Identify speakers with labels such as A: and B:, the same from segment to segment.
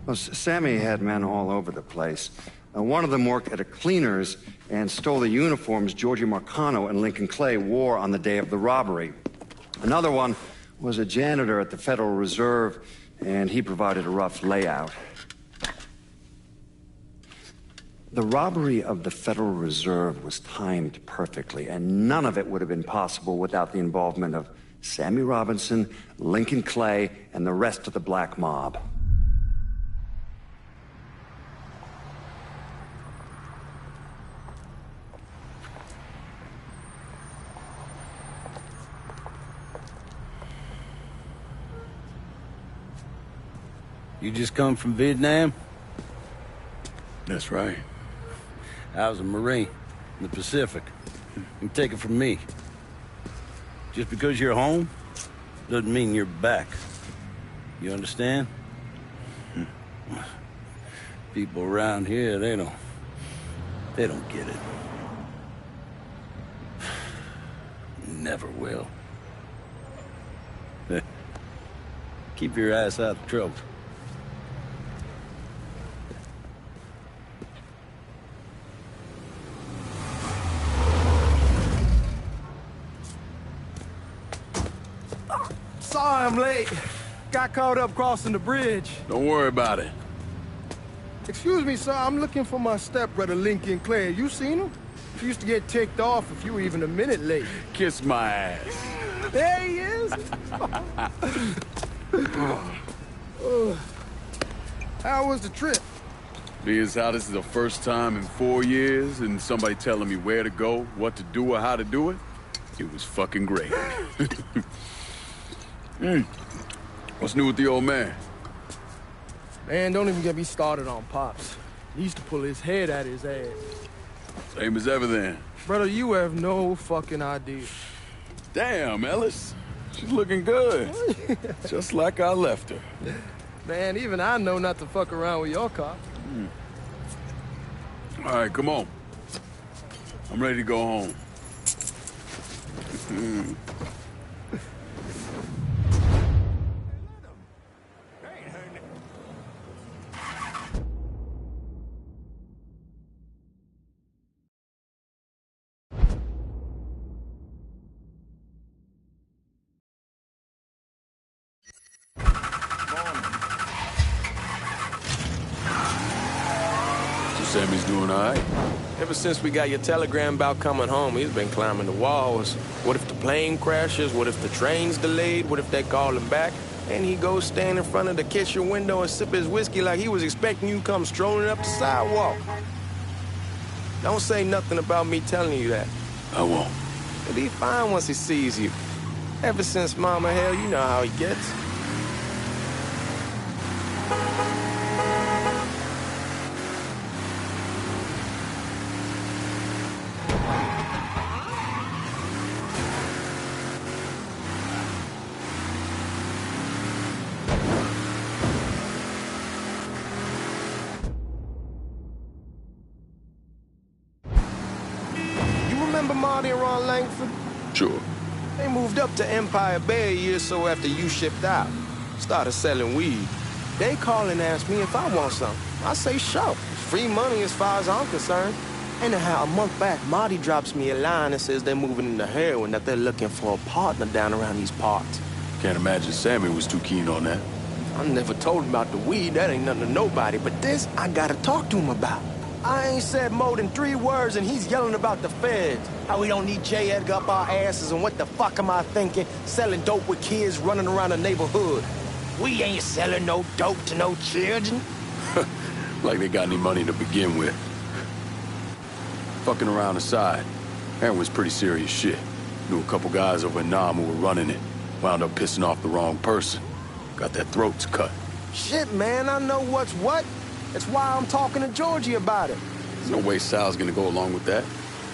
A: Well, Sammy had men all over the place. One of them worked at a cleaner's and stole the uniforms Georgie Marcano and Lincoln Clay wore on the day of the robbery. Another one was a janitor at the Federal Reserve, and he provided a rough layout. The robbery of the Federal Reserve was timed perfectly, and none of it would have been possible without the involvement of Sammy Robinson, Lincoln Clay, and the rest of the black mob.
B: You just come from Vietnam?
C: That's right.
B: I was a Marine in the Pacific. You take it from me. Just because you're home doesn't mean you're back. You understand? People around here, they don't get it. Never will. Keep your ass out of trouble.
D: Sorry I'm late. Got caught up crossing the bridge.
C: Don't worry about it.
D: Excuse me, sir. I'm looking for my stepbrother, Lincoln Clay. You seen him? He used to get ticked off if you were even a minute late.
C: Kiss my ass.
D: There he is. How was the trip?
C: Being as how this is the first time in 4 years and somebody telling me where to go, what to do, or how to do it, it was fucking great. What's new with the old man?
D: Man, don't even get me started on Pops. He used to pull his head out his ass.
C: Same as ever then.
D: Brother, you have no fucking idea.
C: Damn, Ellis. She's looking good. Just like I left her.
D: Man, even I know not to fuck around with your car.
C: All right, come on. I'm ready to go home. Sammy's doing all right.
E: Ever since we got your telegram about coming home, he's been climbing the walls. What if the plane crashes? What if the train's delayed? What if they call him back? And he goes stand in front of the kitchen window and sip his whiskey like he was expecting you to come strolling up the sidewalk. Don't say nothing about me telling you that.
C: I won't.
E: He'll be fine once he sees you. Ever since Mama Hell, you know how he gets. Marty and Ron Langford?
C: Sure.
E: They moved up to Empire Bay a year or so after you shipped out. Started selling weed. They call and ask me if I want some. I say sure. It's free money as far as I'm concerned. Anyhow, a month back, Marty drops me a line and says they're moving into heroin, that they're looking for a partner down around these parts.
C: Can't imagine Sammy was too keen on that.
E: I never told him about the weed. That ain't nothing to nobody. But this, I gotta talk to him about. I ain't said more than 3 words and he's yelling about the feds. How we don't need J. Edgar up our asses and what the fuck am I thinking? Selling dope with kids running around the neighborhood. We ain't selling no dope to no children.
C: Like they got any money to begin with. Fucking around aside, heroin's pretty serious shit. Knew a couple guys over in Nam who were running it. Wound up pissing off the wrong person. Got their throats cut.
E: Shit, man, I know what's what. That's why I'm talking to Georgie about it.
C: There's no way Sal's gonna go along with that.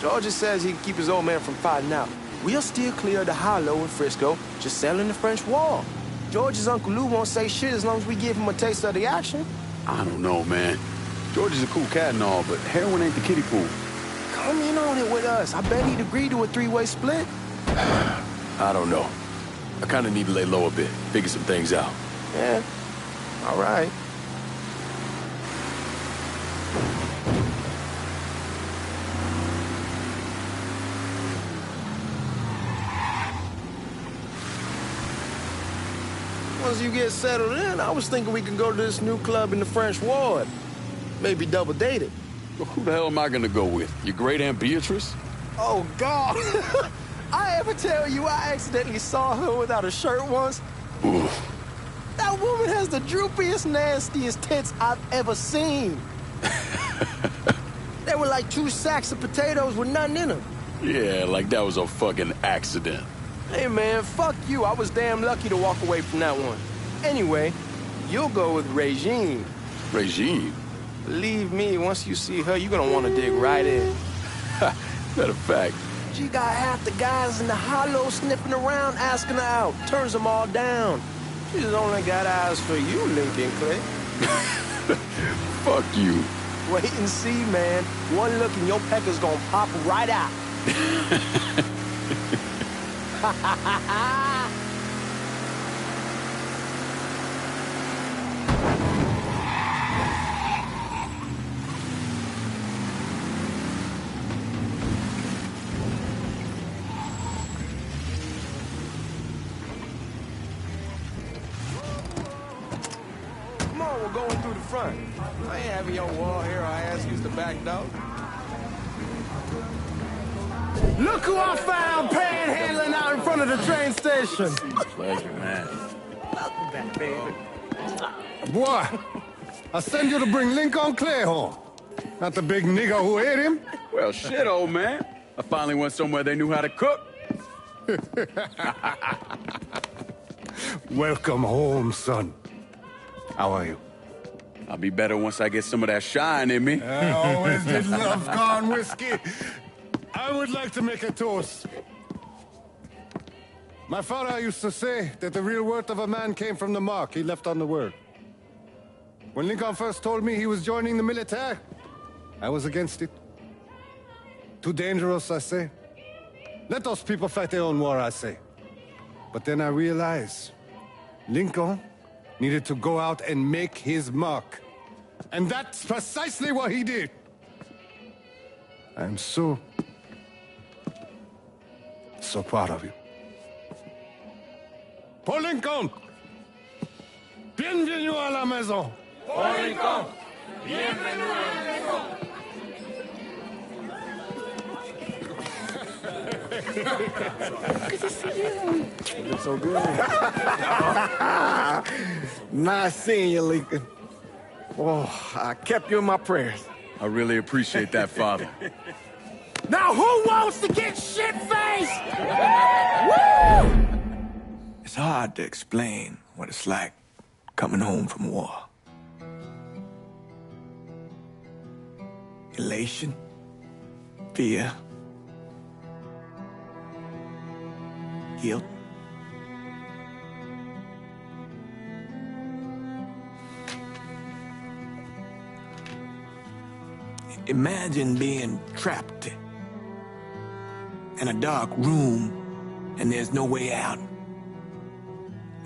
E: Georgie says he can keep his old man from fighting out. We'll still clear the hollow in Frisco, just selling the French Wall. George's Uncle Lou won't say shit as long as we give him a taste of the action.
C: I don't know, man. George is a cool cat and all, but heroin ain't the kiddie pool.
E: Come in on it with us. I bet he'd agree to a 3-way split.
C: I don't know. I kinda need to lay low a bit, figure some things out.
E: Yeah, all right. Once you get settled in, I was thinking we could go to this new club in the French Ward. Maybe double date it.
C: Well, who the hell am I gonna go with? Your great Aunt Beatrice?
E: Oh, God. I ever tell you I accidentally saw her without a shirt once?
C: Oof.
E: That woman has the droopiest, nastiest tits I've ever seen. They were like 2 sacks of potatoes with nothing in them.
C: Yeah, like that was a fucking accident.
E: Hey, man, fuck you. I was damn lucky to walk away from that one. Anyway, you'll go with Regine.
C: Regime?
E: Believe me, once you see her, you're gonna want to dig right in.
C: Matter of fact.
E: She got half the guys in the hollow sniffing around asking her out. Turns them all down. She's only got eyes for you, Lincoln Clay.
C: Fuck you.
E: Wait and see, man. One look and your pecker's gonna pop right out. Come on, we're going through the front. I ain't having your wall here. I ask you the back door.
D: Look who I found panhandling out in front of the train station.
B: Pleasure, man.
E: Welcome back, baby.
D: Boy, I send you to bring Lincoln Clay home. Not the big nigger who ate him.
C: Well, shit, old man. I finally went somewhere they knew how to cook.
D: Welcome home, son. How are you?
C: I'll be better once I get some of that shine in me.
D: I always did love corn whiskey. I would like to make a toast. My father used to say that the real worth of a man came from the mark he left on the world. When Lincoln first told me he was joining the military, I was against it. Too dangerous, I say. Let those people fight their own war, I say. But then I realized Lincoln needed to go out and make his mark. And that's precisely what he did. I'm so proud of you. Paul Lincoln! Bienvenue à la maison!
C: Paul Lincoln, bienvenue à la maison.
E: Good to see you. You look so good. Nice seeing you, Lincoln. Oh, I kept you in my prayers.
C: I really appreciate that, Father.
D: Now who wants to get shit-faced?
F: It's hard to explain what it's like coming home from war. Elation, fear, guilt. Imagine being trapped in a dark room and there's no way out.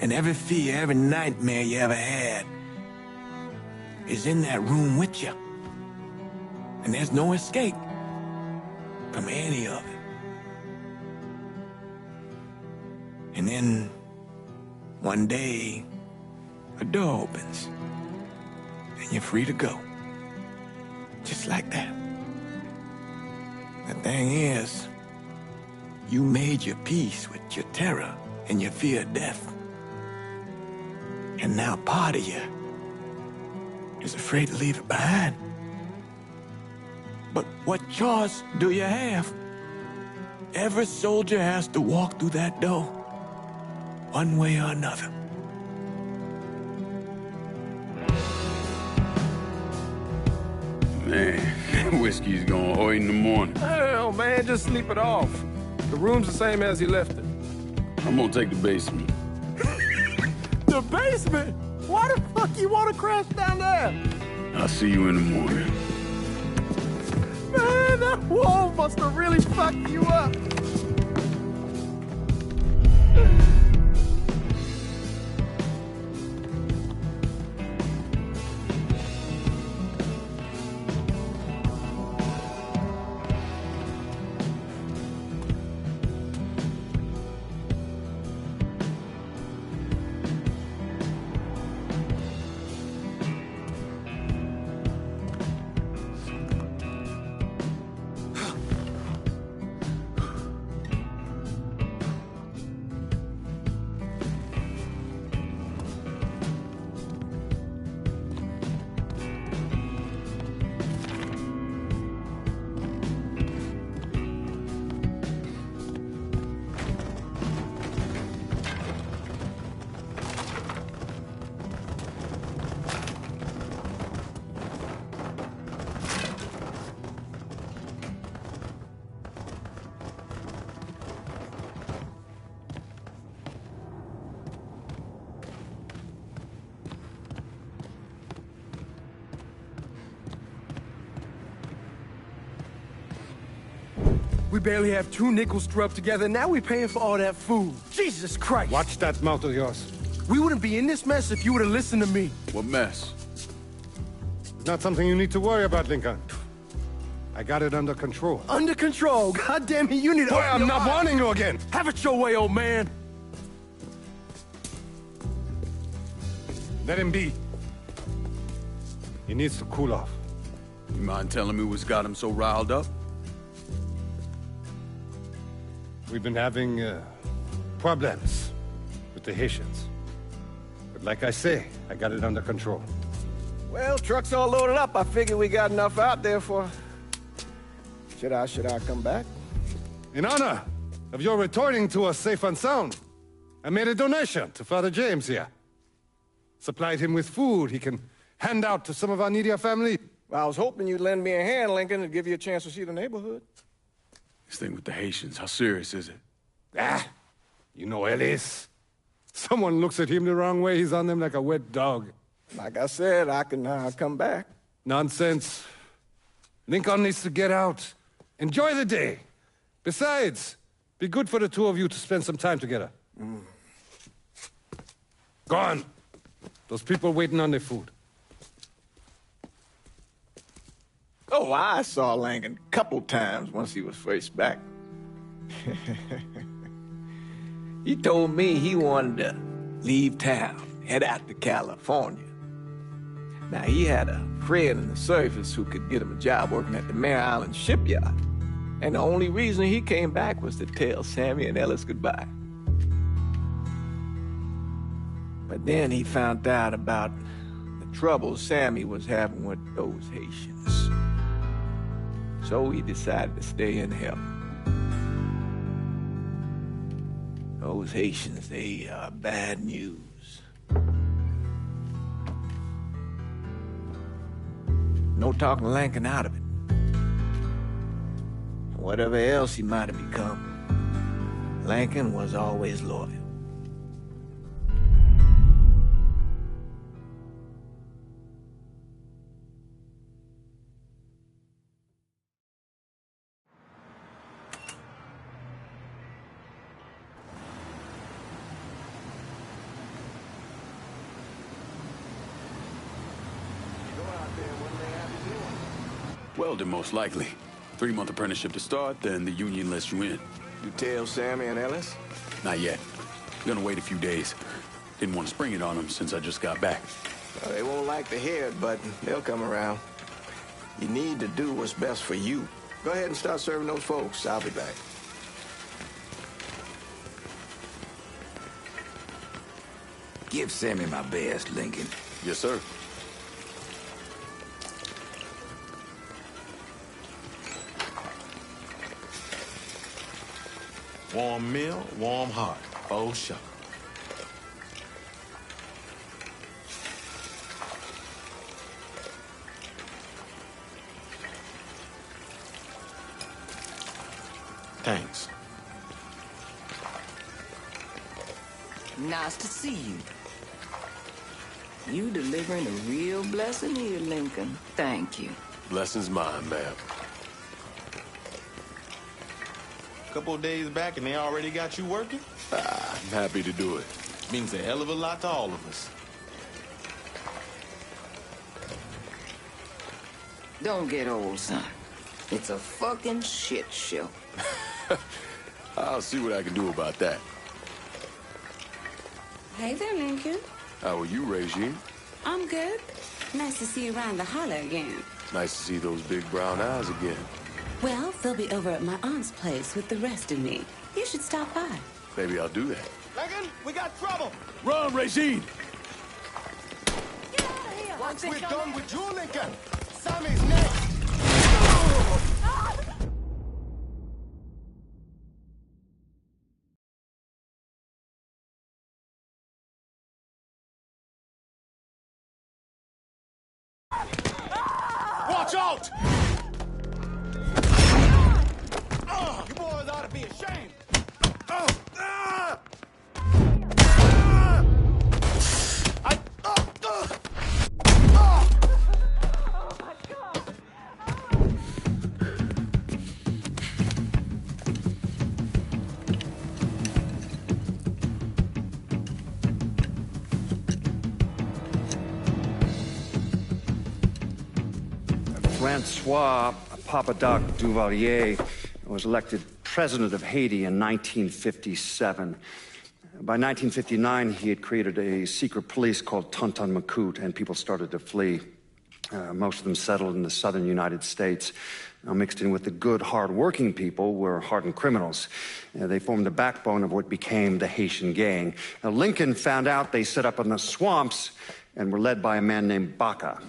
F: And every fear, every nightmare you ever had is in that room with you. And there's no escape from any of it. And then one day, a door opens and you're free to go. Just like that. The thing is, you made your peace with your terror and your fear of death. And now part of you is afraid to leave it behind. But what choice do you have? Every soldier has to walk through that door, one way or another.
C: Man, whiskey's gonna hurt in the morning.
E: Hell, man, just sleep it off. The room's the same as you left it.
C: I'm gonna take the basement.
E: The basement? Why the fuck you want to crash down there?
C: I'll see you in the morning.
E: Man, that wall must have really fucked you up. We barely have 2 nickels to rub together, and now we're paying for all that food. Jesus Christ!
D: Watch that mouth of yours.
E: We wouldn't be in this mess if you would have listened to me.
C: What mess?
D: It's not something you need to worry about, Lincoln. I got it under control.
E: Under control. God damn it, you need to...
D: Boy, I'm not warning you again.
E: Have it your way, old man.
D: Let him be. He needs to cool off.
C: You mind telling me what's got him so riled up?
D: We've been having problems with the Haitians. But like I say, I got it under control.
E: Well, truck's all loaded up. I figure we got enough out there for... Should I come back?
D: In honor of your returning to us safe and sound, I made a donation to Father James here. Supplied him with food he can hand out to some of our needier family.
E: Well, I was hoping you'd lend me a hand, Lincoln, and give you a chance to see the neighborhood.
C: This thing with the Haitians, how serious is it?
D: You know Ellis. Someone looks at him the wrong way, he's on them like a wet dog.
E: Like I said, I can come back.
D: Nonsense. Lincoln needs to get out. Enjoy the day. Besides, be good for the two of you to spend some time together. Go on. Those people waiting on their food.
G: Oh, I saw Langan a couple times once he was first back. He told me he wanted to leave town, head out to California. Now, he had a friend in the service who could get him a job working at the Mare Island shipyard. And the only reason he came back was to tell Sammy and Ellis goodbye. But then he found out about the trouble Sammy was having with those Haitians. So he decided to stay and help. Those Haitians, they are bad news. No talking Lankin out of it. Whatever else he might have become, Lankin was always loyal.
C: Welding, most likely. 3-month apprenticeship to start, then the union lets you in.
E: You tell Sammy and Ellis?
C: Not yet. Gonna wait a few days. Didn't want to spring it on them since I just got back.
E: Well, they won't like to hear it, but they'll come around. You need to do what's best for you. Go ahead and start serving those folks. I'll be back.
H: Give Sammy my best, Lincoln.
C: Yes, sir.
I: Warm meal, warm heart. Oh, shuck. Thanks.
H: Nice to see you. You delivering a real blessing here, Lincoln. Thank you.
I: Blessing's mine, ma'am. Couple of days back and they already got you working?
C: I'm happy to do it.
I: Means a hell of a lot to all of us.
H: Don't get old, son. It's a fucking shit show.
C: I'll see what I can do about that.
J: Hey there, Lincoln.
C: How are you, Regine?
J: I'm good. Nice to see you around the holler again.
C: Nice to see those big brown eyes again.
J: Well, they'll be over at my aunt's place with the rest of me. You should stop by.
C: Maybe I'll do that.
E: Lincoln, we got trouble!
C: Run, Regine!
J: Get out of here!
E: Once we're done with you, Lincoln, Sammy's next! Watch out! You boys ought to be ashamed.
A: Francois Papadoc Duvalier was elected president of Haiti in 1957. By 1959, he had created a secret police called Tonton Macoute, and people started to flee. Most of them settled in the southern United States. Mixed in with the good, hard-working people were hardened criminals. They formed the backbone of what became the Haitian gang. Now, Lincoln found out they set up in the swamps and were led by a man named Baca.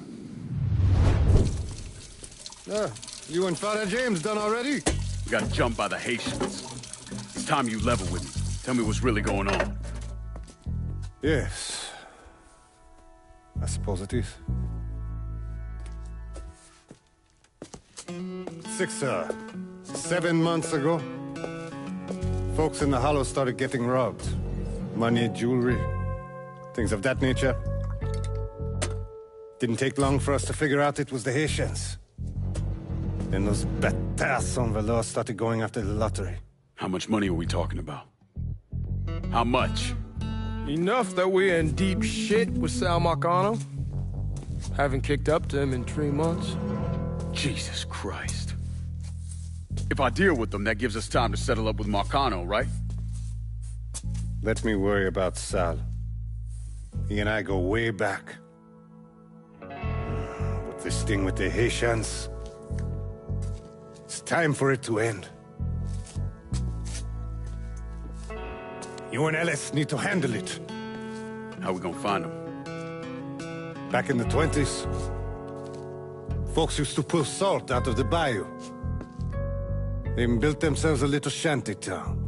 D: You and Father James done already?
C: We got jumped by the Haitians. It's time you level with me. Tell me what's really going on.
D: Yes. I suppose it is. 7 months ago, folks in the Hollow started getting robbed. Money, jewelry, things of that nature. Didn't take long for us to figure out it was the Haitians. Then those bâtards on velours started going after the lottery.
C: How much money are we talking about? How much?
E: Enough that we're in deep shit with Sal Marcano. Haven't kicked up to him in 3 months.
C: Jesus Christ. If I deal with them, that gives us time to settle up with Marcano, right?
D: Let me worry about Sal. He and I go way back. But this thing with the Haitians, it's time for it to end. You and Ellis need to handle it.
C: How we gonna find them?
D: Back in the 20s, folks used to pull salt out of the bayou. They even built themselves a little shanty town.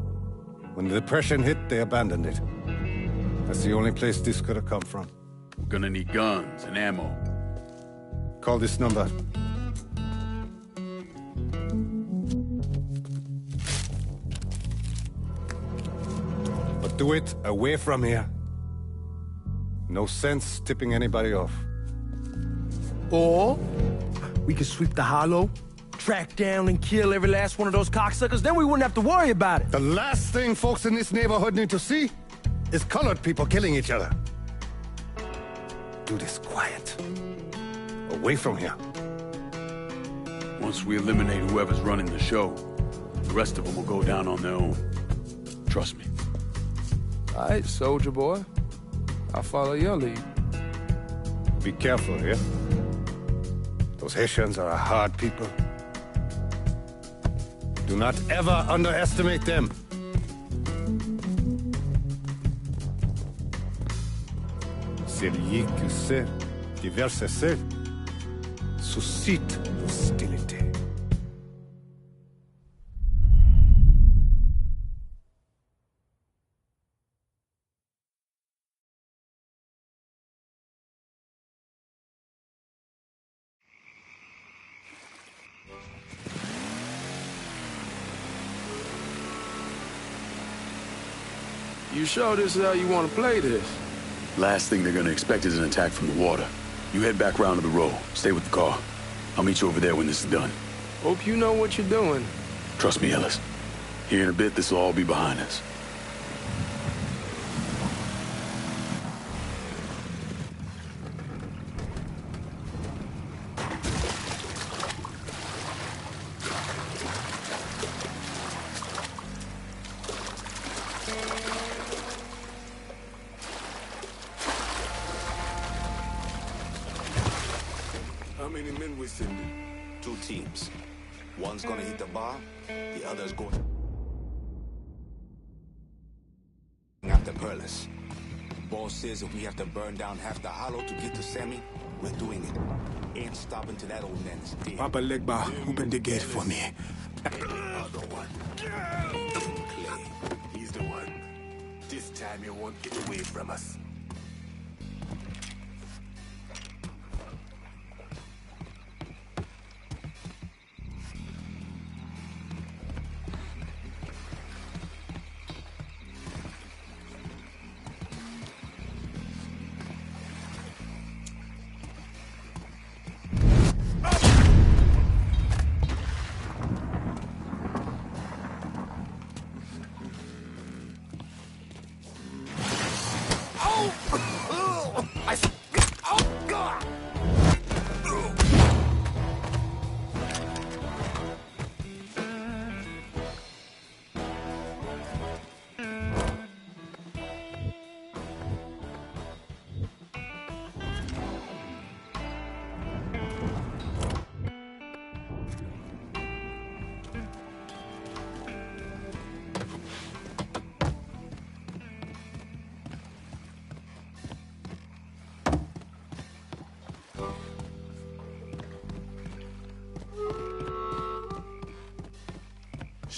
D: When the Depression hit, they abandoned it. That's the only place this could have come from.
C: We're gonna need guns and ammo.
D: Call this number. But do it away from here. No sense tipping anybody off.
E: Or we could sweep the Hollow, track down and kill every last one of those cocksuckers, then we wouldn't have to worry about it.
D: The last thing folks in this neighborhood need to see is colored people killing each other. Do this quiet. Away from here.
C: Once we eliminate whoever's running the show, the rest of them will go down on their own. Trust me.
E: All right, soldier boy. I'll follow your lead.
D: Be careful, yeah? Those Haitians are a hard people. Do not ever underestimate them. Celui qui sait diverser seul suscite l'hostilité.
E: You sure this is how you want to play this?
C: Last thing they're gonna expect is an attack from the water. You head back round to the road. Stay with the car. I'll meet you over there when this is done.
E: Hope you know what you're doing.
C: Trust me, Ellis. Here in a bit, this will all be behind us.
K: How many men we sending?
I: 2 teams. One's gonna hit the bar, the other's going after Perlis. Boss says if we have to burn down half the Hollow to get to Sammy, we're doing it. Ain't stopping till that old man is dead.
F: Papa Legba, open the gate for me.
K: Other one. Clay. He's the one. This time he won't get away from us.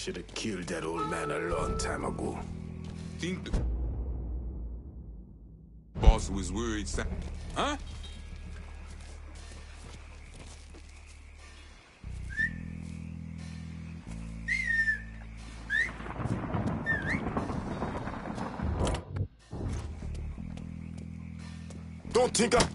K: should have killed that old man a long time ago.
L: Think the boss was worried, huh?
K: Don't think I...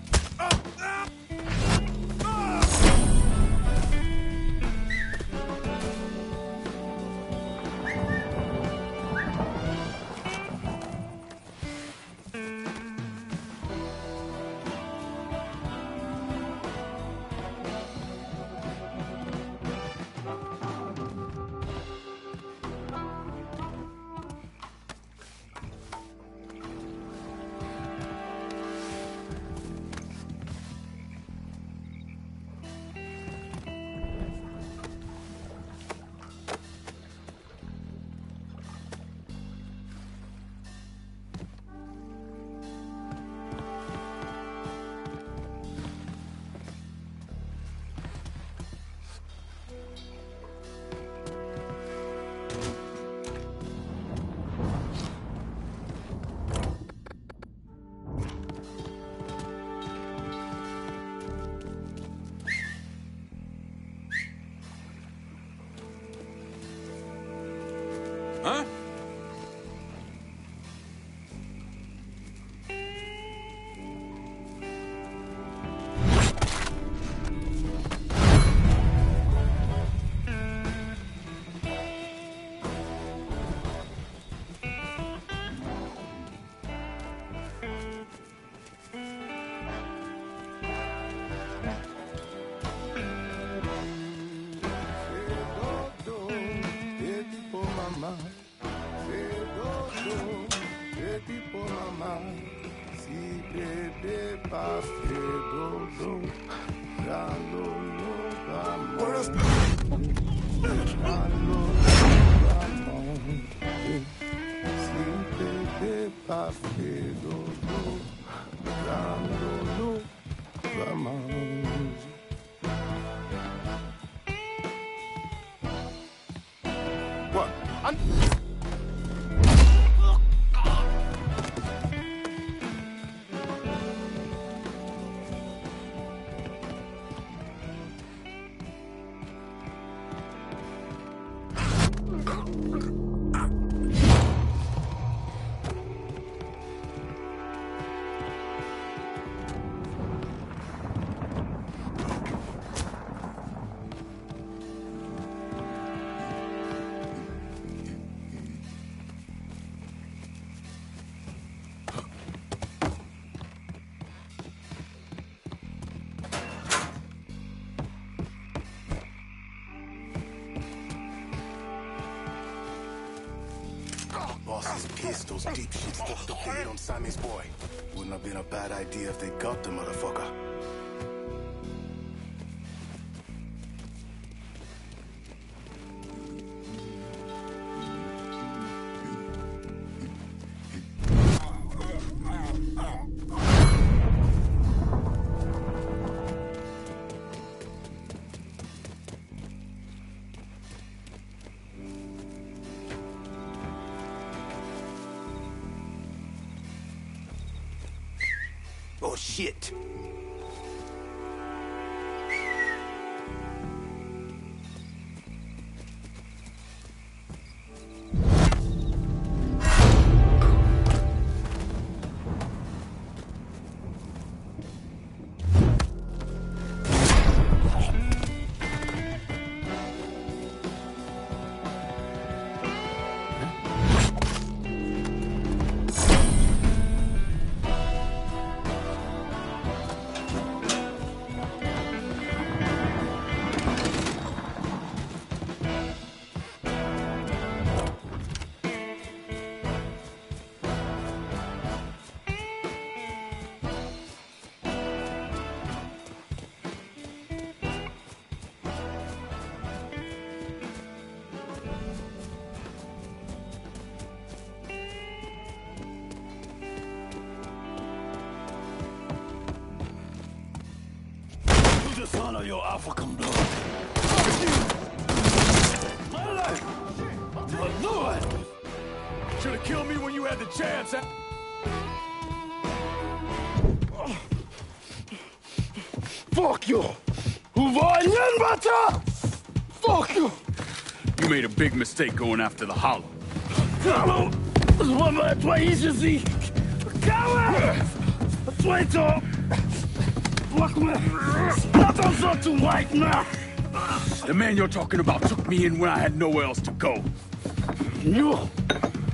L: Huh?
K: What?
I: Boss is pissed those deep shits fucked up the hit on Sammy's boy. Wouldn't have been a bad idea if they got the motherfucker.
K: Oh, shit.
B: Dishonor your African blood. My life
C: Should have killed me when you had the chance.
K: Fuck you! Fuck you!
C: You made a big mistake going after the Hollow.
K: Hallo! Wat my place is he? Coward! Traitor! Fuck me! Stop on something right now!
C: The man you're talking about took me in when I had nowhere else to go.
K: You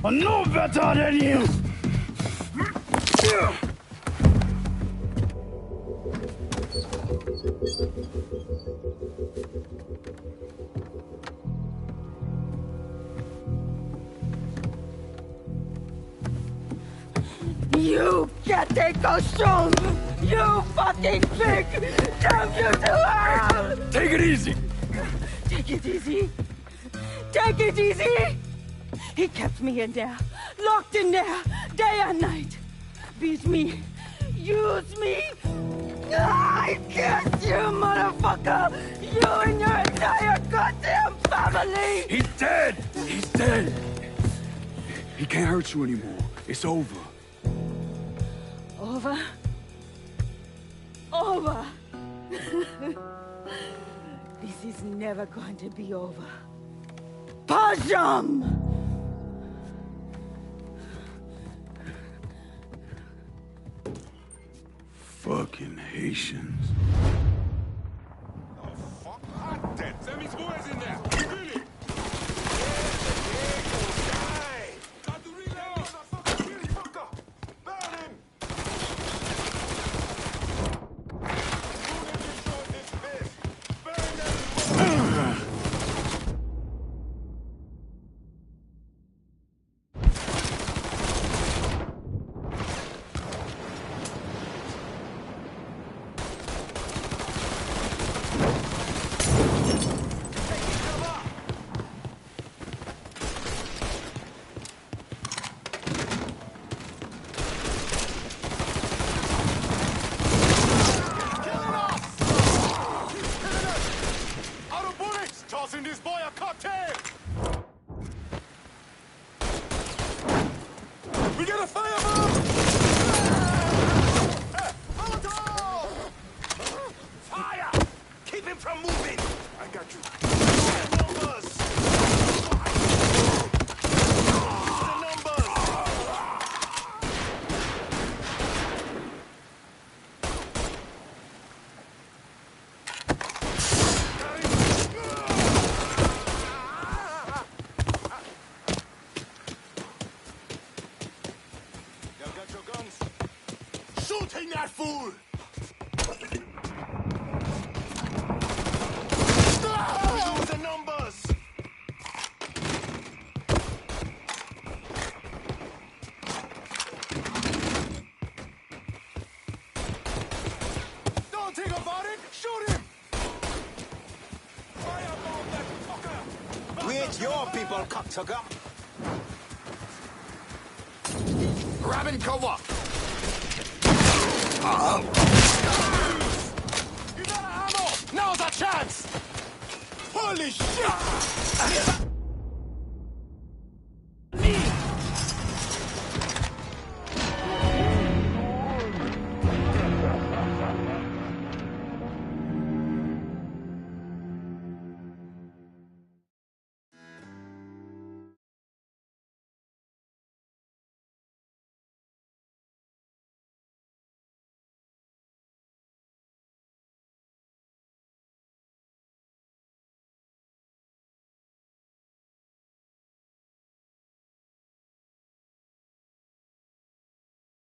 K: are no better than him!
M: You can't take those shows! You fucking pig! Damn you to hell!
C: Take it easy!
M: Take it easy! Take it easy! He kept me in there, locked in there, day and night. Beat me, use me. I guess you, motherfucker! You and your entire goddamn family!
C: He's dead! He's dead! He can't hurt you anymore. It's over.
M: Over? Over! This is never going to be over. Pajam!
C: Fucking Haitians.
K: Oh, fuck. Hot dead.
L: Sammy's boys in there. Really?
K: Got to reload. Motherfucker, kill fucker. Burn him. Tossing this boy a cocktail! We got a fireball! Molotov! Fire! Keep him from moving! I got you. Numbers! The numbers! Shooting that fool! Lose the numbers! Don't think about it! Shoot him! Fireball that fucker! We ain't your people, cocksucker! Grabbing cover! You got ammo! Now's our chance! Holy shit!